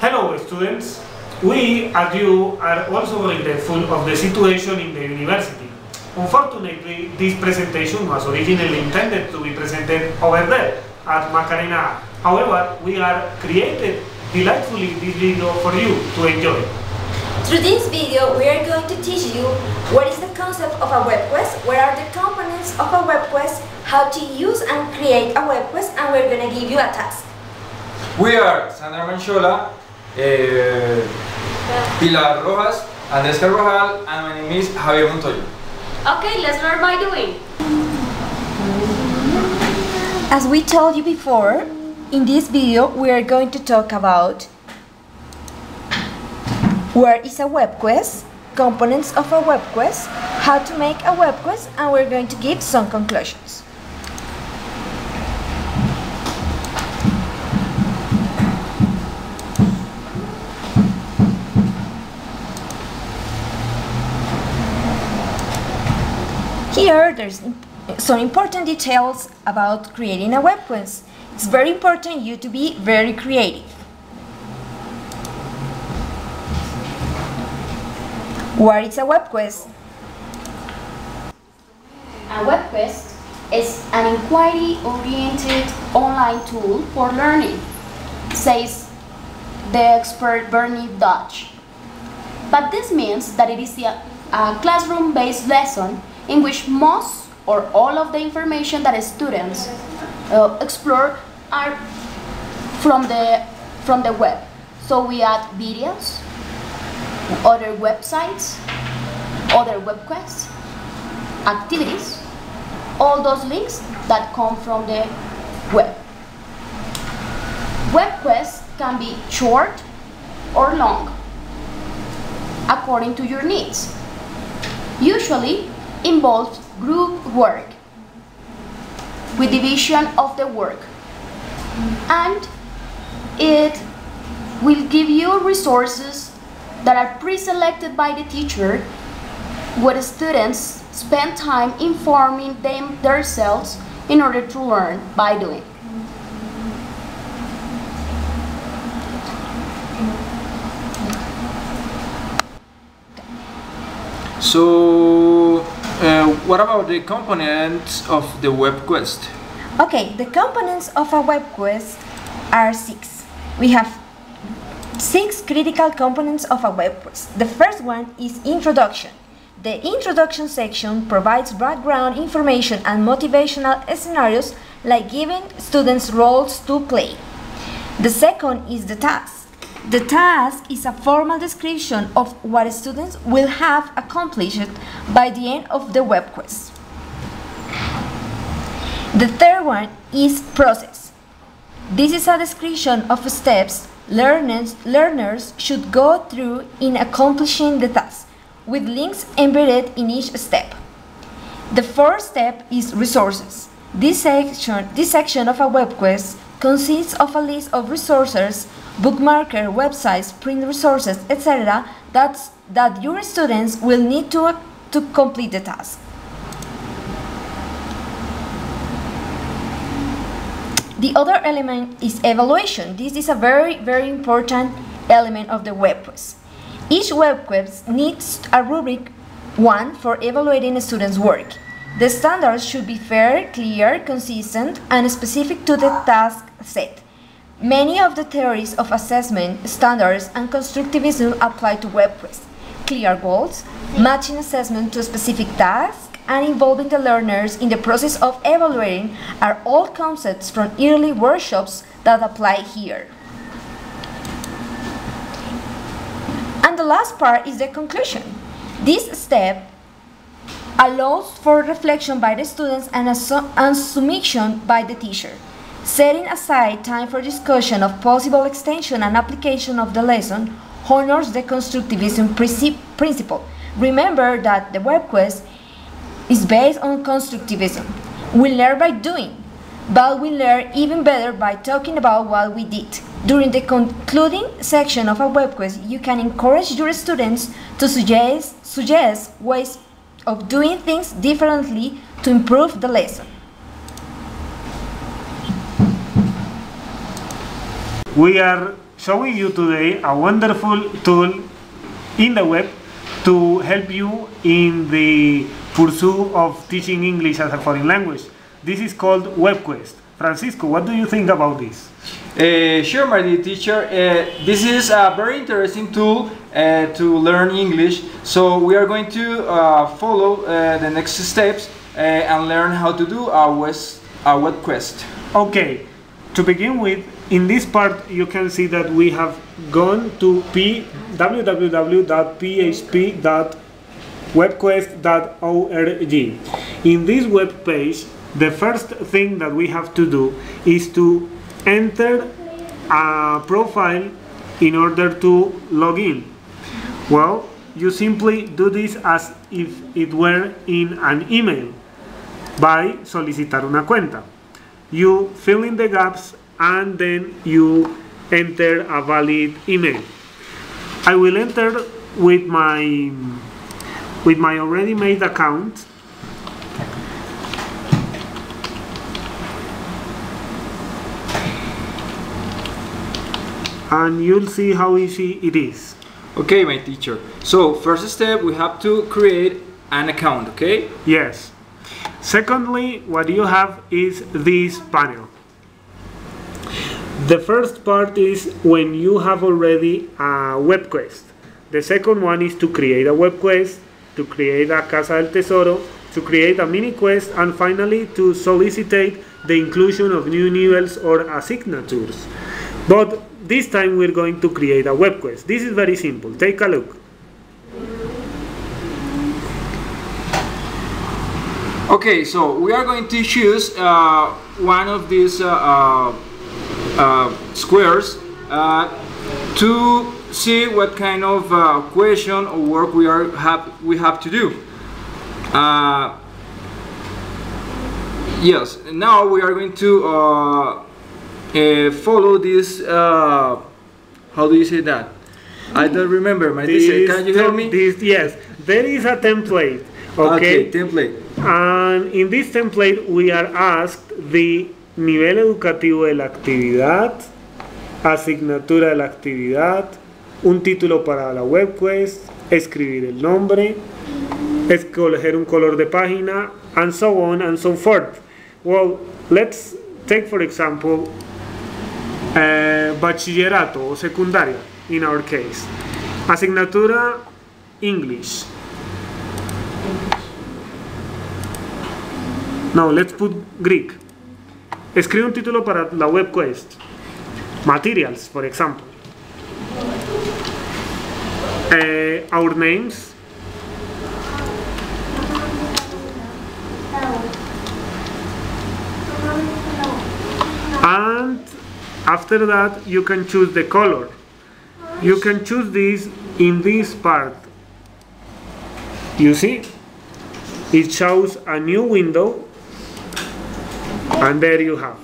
Hello students, we as you are also regretful of the situation in the university. Unfortunately, this presentation was originally intended to be presented over there at Macarena. However, we are created delightfully this video for you to enjoy. Through this video, we are going to teach you what is the concept of a webquest, what are the components of a webquest, how to use and create a webquest, and we're going to give you a task. We are Sandra Manchola, Pilar Rojas, Andrés Carvajal, and my name is Javier Montoya. Okay, let's learn by doing. As we told you before, in this video we are going to talk about what is a webquest, components of a webquest, how to make a webquest, and we're going to give some conclusions. Here, there's some important details about creating a webquest. It's very important you to be very creative. What is a webquest? A webquest is an inquiry-oriented online tool for learning, says the expert Bernie Dodge. But this means that it is a classroom-based lesson in which most or all of the information that students explore are from the web. So we add videos, other websites, other webquests, activities, all those links that come from the web. Webquests can be short or long, according to your needs. Usually involves group work with division of the work, and it will give you resources that are pre-selected by the teacher, where students spend time informing themselves in order to learn by doing. So, what about the components of the webquest? Okay, the components of a webquest are 6. We have 6 critical components of a webquest. The first one is introduction. The introduction section provides background information and motivational scenarios, like giving students roles to play. The second is the task. The task is a formal description of what students will have accomplished by the end of the webquest. The third one is process. This is a description of steps learners should go through in accomplishing the task, with links embedded in each step. The fourth step is resources. This section of a webquest consists of a list of resources, bookmarker, websites, print resources, etc. that your students will need to complete the task. The other element is evaluation. This is a very, very important element of the webquest. Each webquest needs a rubric 1 for evaluating a student's work. The standards should be fair, clear, consistent, and specific to the task set. Many of the theories of assessment, standards, and constructivism apply to webquests. Clear goals, matching assessment to a specific task, and involving the learners in the process of evaluating are all concepts from early workshops that apply here. And the last part is the conclusion. This step allows for reflection by the students and submission by the teacher, setting aside time for discussion of possible extension and application of the lesson honors the constructivism principle. Remember that the webquest is based on constructivism. We learn by doing, but we learn even better by talking about what we did. During the concluding section of a webquest, you can encourage your students to suggest ways of doing things differently to improve the lesson. We are showing you today a wonderful tool in the web to help you in the pursuit of teaching English as a foreign language. This is called webquest. Francisco, what do you think about this? Sure, my dear teacher. This is a very interesting tool to learn English. So we are going to follow the next steps and learn how to do our webquest. Okay, to begin with, in this part you can see that we have gone to www.php.webquest.org. In this web page, the first thing that we have to do is to enter a profile in order to log in. Well, you simply do this as if it were in an email by solicitar una cuenta. You fill in the gaps and then you enter a valid email. I will enter with my already made account. And you'll see how easy it is. Okay, my teacher. So, first step, we have to create an account, okay? Yes. Secondly, what you have is this panel. The first part is when you have already a web quest. The second one is to create a web quest, to create a Casa del Tesoro, to create a mini quest, and finally to solicitate the inclusion of new nivels or assignatures. But this time we're going to create a web quest. This is very simple. Take a look. Okay, so we are going to choose one of these squares to see what kind of question or work we have to do. Yes, now we are going to follow this. How do you say that? I don't remember, my teacher. Can you help me? Yes, there is a template. Okay, template. And in this template we are asked the nivel educativo de la actividad, asignatura de la actividad, un título para la web quest, escribir el nombre, escoger un color de página, and so on and so forth. Well, let's take for example bachillerato o secundaria in our case. Asignatura English. Now let's put Greek. Escribe un título para la web quest. Materials, for example. Our names. And after that you can choose the color. You can choose this in this part. You see? It shows a new window. And there you have.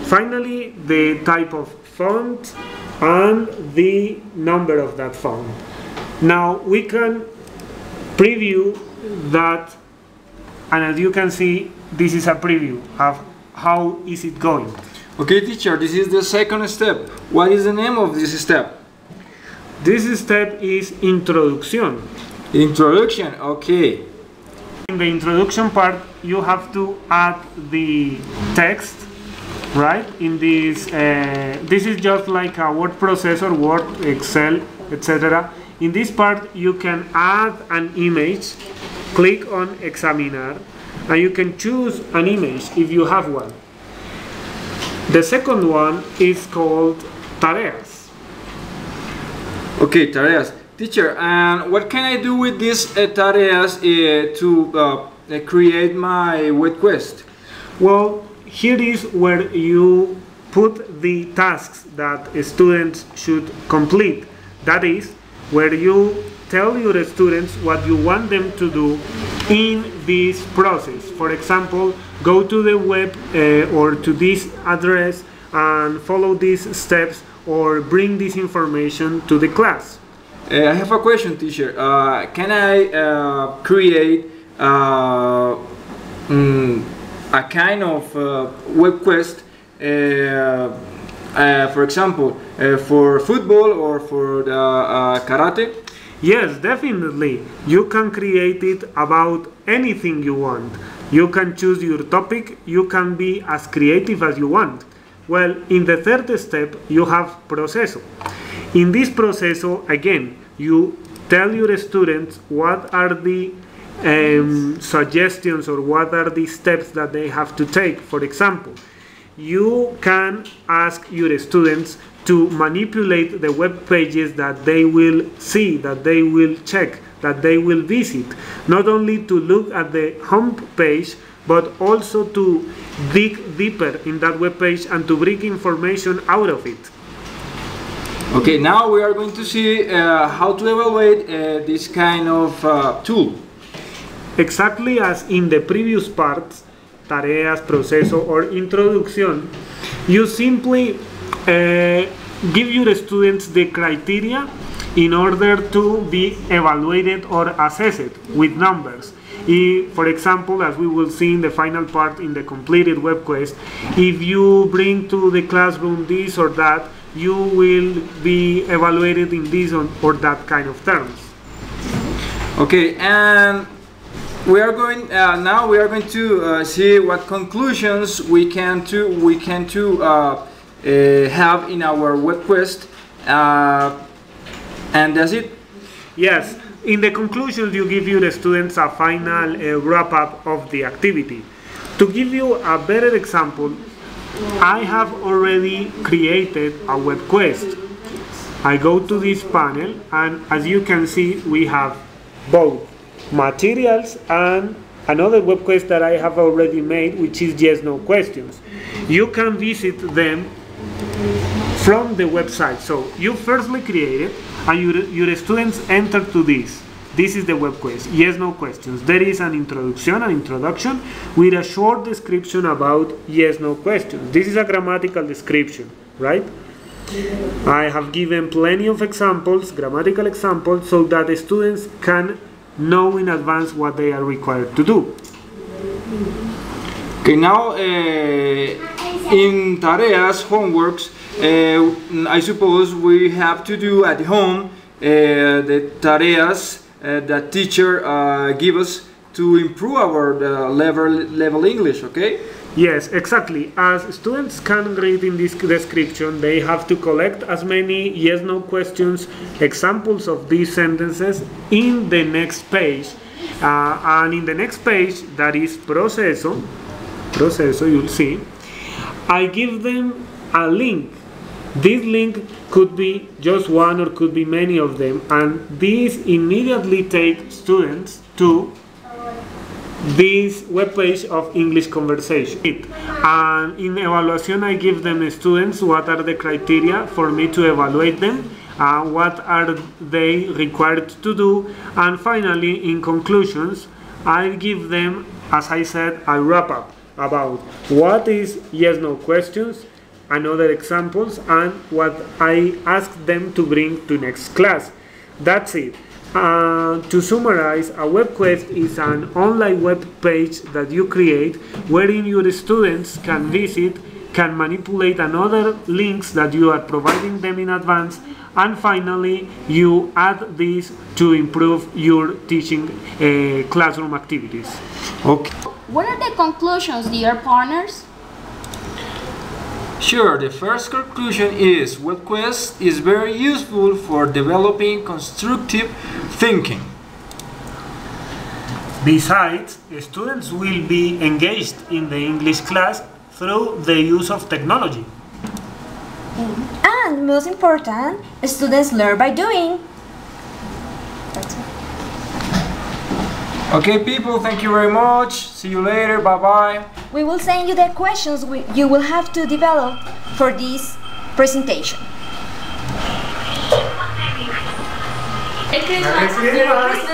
Finally, the type of font and the number of that font. Now we can preview that, and as you can see, this is a preview of how is it going. Okay, teacher, this is the second step. What is the name of this step? This step is introduction. Introduction, okay. In the introduction part, you have to add the text, right? In this, this is just like a word processor, Word, Excel, etc. In this part, you can add an image, click on Examinar, and you can choose an image if you have one. The second one is called Tareas. Okay, Tareas. Teacher, and what can I do with these tareas to create my web quest? Well, here is where you put the tasks that students should complete. That is, where you tell your students what you want them to do in this process. For example, go to the web or to this address and follow these steps, or bring this information to the class. I have a question, teacher. Can I create a kind of web quest for example, for football or for the, karate? Yes, definitely. You can create it about anything you want. You can choose your topic. You can be as creative as you want. Well, in the third step, you have proceso. In this proceso, again, you tell your students what are the suggestions or what are the steps that they have to take. For example, you can ask your students to manipulate the web pages that they will see, that they will check, that they will visit. Not only to look at the home page, but also to dig deeper in that web page and to bring information out of it. Okay, now we are going to see how to evaluate this kind of tool. Exactly as in the previous parts, tareas, proceso, or introduction, you simply give your students the criteria in order to be evaluated or assessed with numbers. For example, as we will see in the final part in the completed web quest, if you bring to the classroom this or that, you will be evaluated in this or that kind of terms. Okay, and we are going now. We are going to see what conclusions we can have in our web quest, and that's it. Yes. In the conclusions, you give your students a final wrap-up of the activity. To give you a better example, I have already created a web quest. I go to this panel, and as you can see, we have both materials and another web quest that I have already made, which is yes/no questions. You can visit them from the website. So you firstly create it, and your students enter to this. This is the web quest, yes/no questions. There is an introduction with a short description about yes/no questions. This is a grammatical description, right? I have given plenty of examples, grammatical examples, so that the students can know in advance what they are required to do. Okay, now in tareas, homeworks, I suppose we have to do at home the tareas that teacher give us to improve our level English, okay? Yes, exactly. As students can read in this description, they have to collect as many yes/no questions, examples of these sentences in the next page. And in the next page, that is proceso, you'll see, I give them a link. This link could be just one or could be many of them, and this immediately takes students to this webpage of English conversation. And in evaluation, I give them students what are the criteria for me to evaluate them, what are they required to do, and finally, in conclusions, I give them, as I said, a wrap-up about what is yes/no questions, another examples, and what I ask them to bring to next class. That's it. To summarize, a web quest is an online web page that you create wherein your students can visit, can manipulate another links that you are providing them in advance, and finally you add this to improve your teaching classroom activities. Okay. What are the conclusions, dear partners? Sure, the first conclusion is webquest is very useful for developing constructive thinking. Besides, students will be engaged in the English class through the use of technology. And most important, students learn by doing. That's it. Okay, people, thank you very much. See you later. Bye-bye. We will send you the questions you will have to develop for this presentation. Merry Christmas! Merry Christmas!